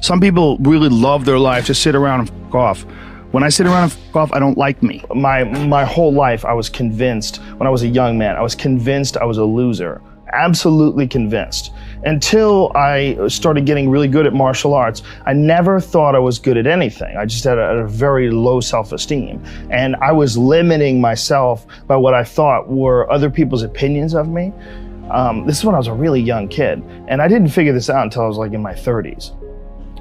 Some people really love their life to sit around and f*** off. When I sit around and f*** off, I don't like me. My whole life, I was convinced, when I was a young man, I was convinced I was a loser. Absolutely convinced. Until I started getting really good at martial arts, I never thought I was good at anything. I just had a very low self-esteem. And I was limiting myself by what I thought were other people's opinions of me. This is when I was a really young kid. And I didn't figure this out until I was like in my 30s.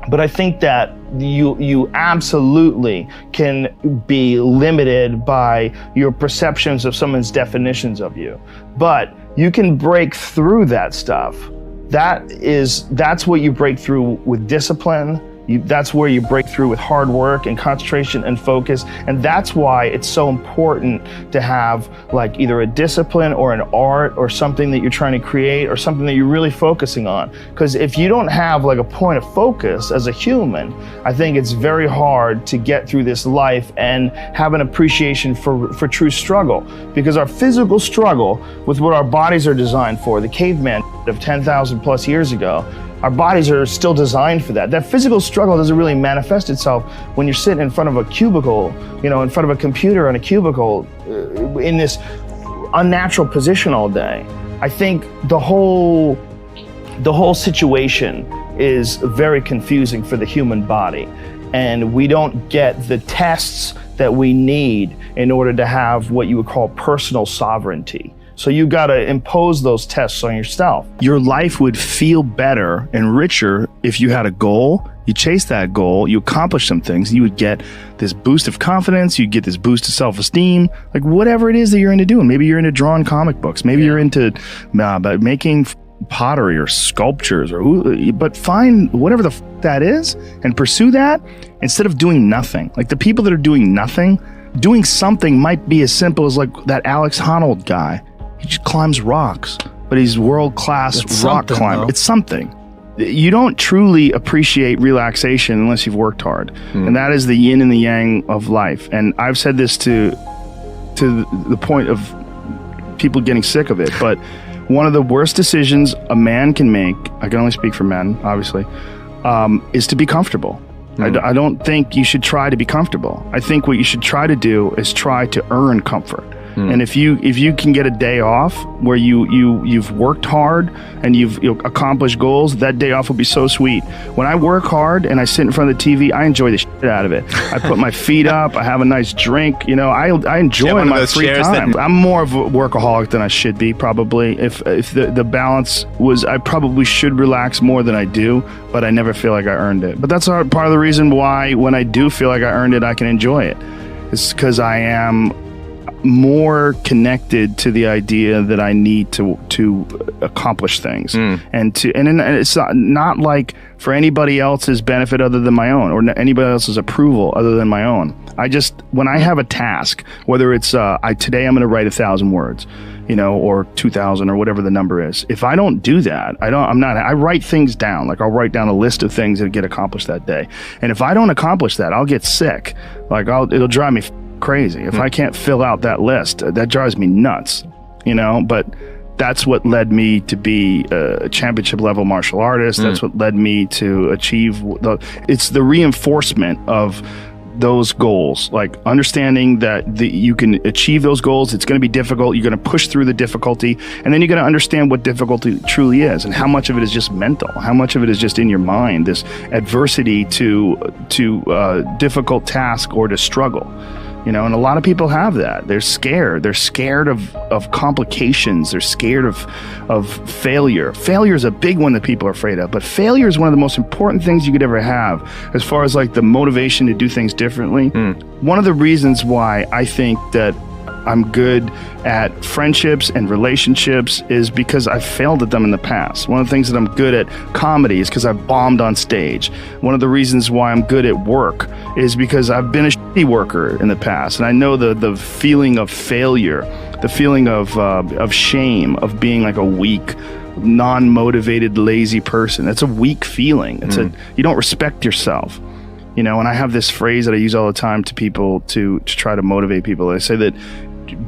But I think that you absolutely can be limited by your perceptions of someone's definitions of you. But you can break through that stuff. That's what you break through with discipline. That's where you break through with hard work and concentration and focus. And that's why it's so important to have like either a discipline or an art or something that you're trying to create or something that you're really focusing on. Because if you don't have like a point of focus as a human, I think it's very hard to get through this life and have an appreciation for true struggle. Because our physical struggle with what our bodies are designed for, the caveman of 10,000 plus years ago, our bodies are still designed for that. That physical struggle doesn't really manifest itself when you're sitting in front of a cubicle, in front of a computer in a cubicle, in this unnatural position all day. I think the whole situation is very confusing for the human body. And we don't get the tests that we need in order to have what you would call personal sovereignty. So you got to impose those tests on yourself. Your life would feel better and richer if you had a goal, you chase that goal, you accomplish some things, you would get this boost of confidence, you'd get this boost of self-esteem, like whatever it is that you're into doing. Maybe you're into drawing comic books, maybe you're into making pottery or sculptures, but find whatever the that is and pursue that instead of doing nothing. Like the people that are doing nothing, doing something might be as simple as like that Alex Honnold guy. He just climbs rocks, but he's world-class rock climber. Though. It's something. You don't truly appreciate relaxation unless you've worked hard. And that is the yin and the yang of life. And I've said this to the point of people getting sick of it, but one of the worst decisions a man can make, I can only speak for men, obviously, is to be comfortable. I don't think you should try to be comfortable. I think what you should try to do is try to earn comfort. And if you can get a day off where you've worked hard and you've accomplished goals, that day off will be so sweet. When I work hard and I sit in front of the TV, I enjoy the shit out of it. I put my feet up, I have a nice drink, I enjoy my free time. I'm more of a workaholic than I should be, probably. If the balance was, I probably should relax more than I do, but I never feel like I earned it. But that's part of the reason why when I do feel like I earned it, I can enjoy it. It's because I am more connected to the idea that I need to accomplish things and it's not like for anybody else's benefit other than my own or anybody else's approval other than my own. When I have a task, whether it's today I'm going to write 1,000 words, or 2,000 or whatever the number is. If I don't do that, I write things down. Like I'll write down a list of things that get accomplished that day. And if I don't accomplish that, I'll get sick. Like it'll drive me crazy. If I can't fill out that list, that drives me nuts, but that's what led me to be a championship level martial artist. That's what led me to achieve it's the reinforcement of those goals, like understanding that you can achieve those goals. It's going to be difficult. You're going to push through the difficulty, and then you're going to understand what difficulty truly is and how much of it is just mental, how much of it is just in your mind, this adversity to difficult task or to struggle. And a lot of people have that. They're scared. They're scared of complications. They're scared of failure. Failure is a big one that people are afraid of. But failure is one of the most important things you could ever have as far as like the motivation to do things differently. One of the reasons why I think that I'm good at friendships and relationships is because I've failed at them in the past. One of the things that I'm good at comedy is because I've bombed on stage. One of the reasons why I'm good at work is because I've been a shitty worker in the past. And I know the feeling of failure, the feeling of shame, of being like a weak, non-motivated, lazy person. That's a weak feeling. You don't respect yourself. And I have this phrase that I use all the time to people to try to motivate people. I say that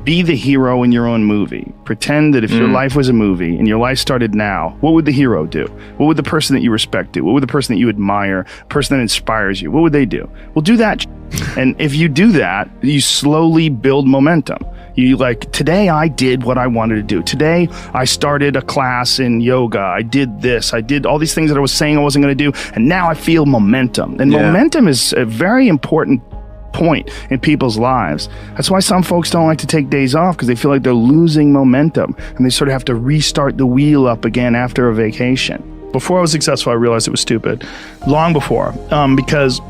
be the hero in your own movie. Pretend that if your life was a movie and your life started now, what would the hero do? What would the person that you respect do? What would the person that you admire, person that inspires you, what would they do? Well, do that. And if you do that, you slowly build momentum. You like, today I did what I wanted to do. Today I started a class in yoga. I did this. I did all these things that I was saying I wasn't going to do. And now I feel momentum. And momentum is a very important point in people's lives. That's why some folks don't like to take days off, because they feel like they're losing momentum and they sort of have to restart the wheel up again after a vacation. Before I was successful, I realized it was stupid. Long before, because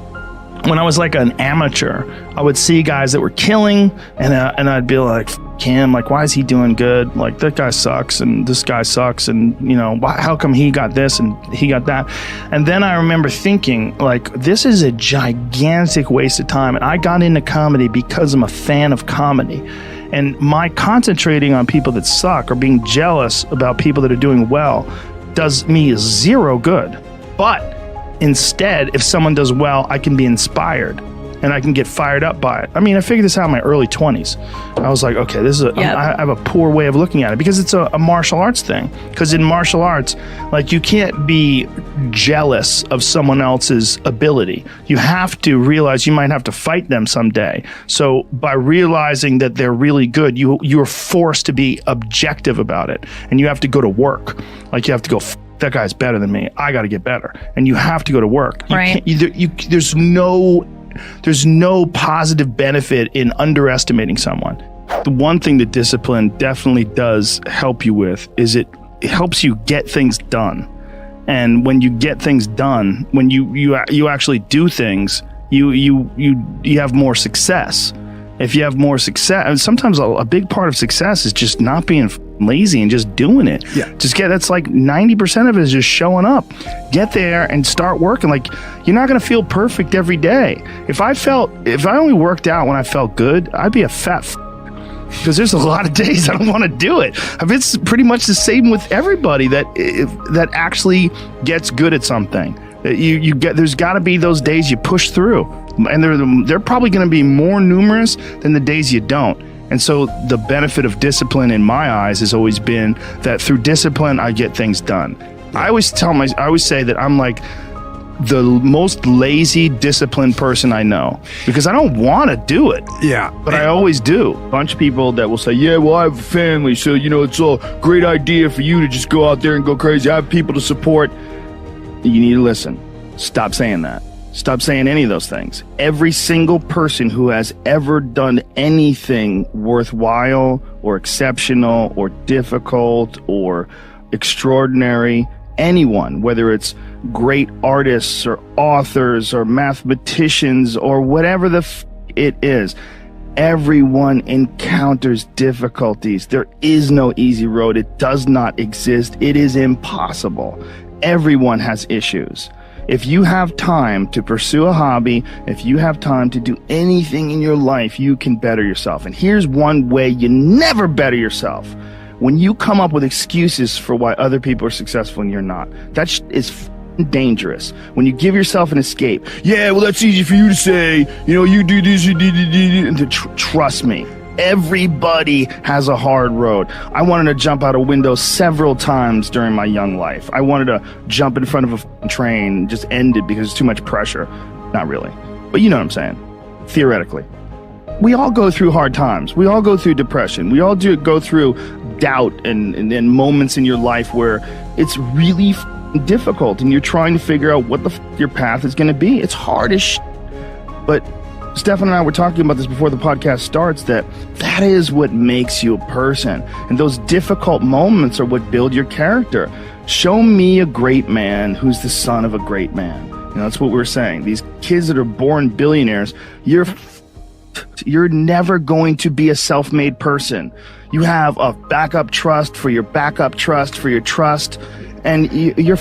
when I was like an amateur, I would see guys that were killing, and I'd be like, "F him, like, why is he doing good? Like, that guy sucks, and this guy sucks, and you know, how come he got this and he got that?" And then I remember thinking, like, this is a gigantic waste of time. And I got into comedy because I'm a fan of comedy. And my concentrating on people that suck or being jealous about people that are doing well does me zero good. But instead, if someone does well, I can be inspired and I can get fired up by it. I mean, I figured this out in my early 20s. I was like, okay, this is I have a poor way of looking at it, because it's a martial arts thing. Because in martial arts, like, you can't be jealous of someone else's ability. You have to realize you might have to fight them someday. So by realizing that they're really good, you're forced to be objective about it. And you have to go to work. Like, you have to go, that guy's better than me. I got to get better. And you have to go to work. There's no positive benefit in underestimating someone. The one thing that discipline definitely does help you with is it helps you get things done. And when you get things done, when you actually do things, you have more success. If you have more success, and sometimes a big part of success is just not being lazy and just doing it. Yeah. That's like 90% of it is just showing up. Get there and start working. Like, you're not going to feel perfect every day. If I only worked out when I felt good, I'd be a fat because there's a lot of days I don't want to do it. It's pretty much the same with everybody that actually gets good at something. There's got to be those days you push through, and they're probably going to be more numerous than the days you don't. And so the benefit of discipline in my eyes has always been that through discipline I get things done. I always say that I'm like the most lazy, disciplined person I know, because I don't want to do it. Yeah. But I always do. A bunch of people that will say, yeah, well, I have a family, so, it's a great idea for you to just go out there and go crazy. I have people to support. You need to listen. Stop saying that. Stop saying any of those things. Every single person who has ever done anything worthwhile or exceptional or difficult or extraordinary, anyone, whether it's great artists or authors or mathematicians or whatever it is, everyone encounters difficulties. There is no easy road. It does not exist. It is impossible. Everyone has issues. If you have time to pursue a hobby, if you have time to do anything in your life, you can better yourself. And here's one way you never better yourself. When you come up with excuses for why other people are successful and you're not. That is dangerous. When you give yourself an escape. Yeah, well, that's easy for you to say. You do this, you do. Trust me. Everybody has a hard road. I wanted to jump out a window several times during my young life. I wanted to jump in front of a train and just end it because it's too much pressure. Not really. But you know what I'm saying. Theoretically. We all go through hard times. We all go through depression. We all go through doubt and moments in your life where it's really difficult and you're trying to figure out what your path is going to be. It's hard as shit. But Stefan and I were talking about this before the podcast starts, that is what makes you a person. And those difficult moments are what build your character. Show me a great man who's the son of a great man. That's what we're saying. These kids that are born billionaires, you're never going to be a self-made person. You have a backup trust for your backup trust for your trust, and you're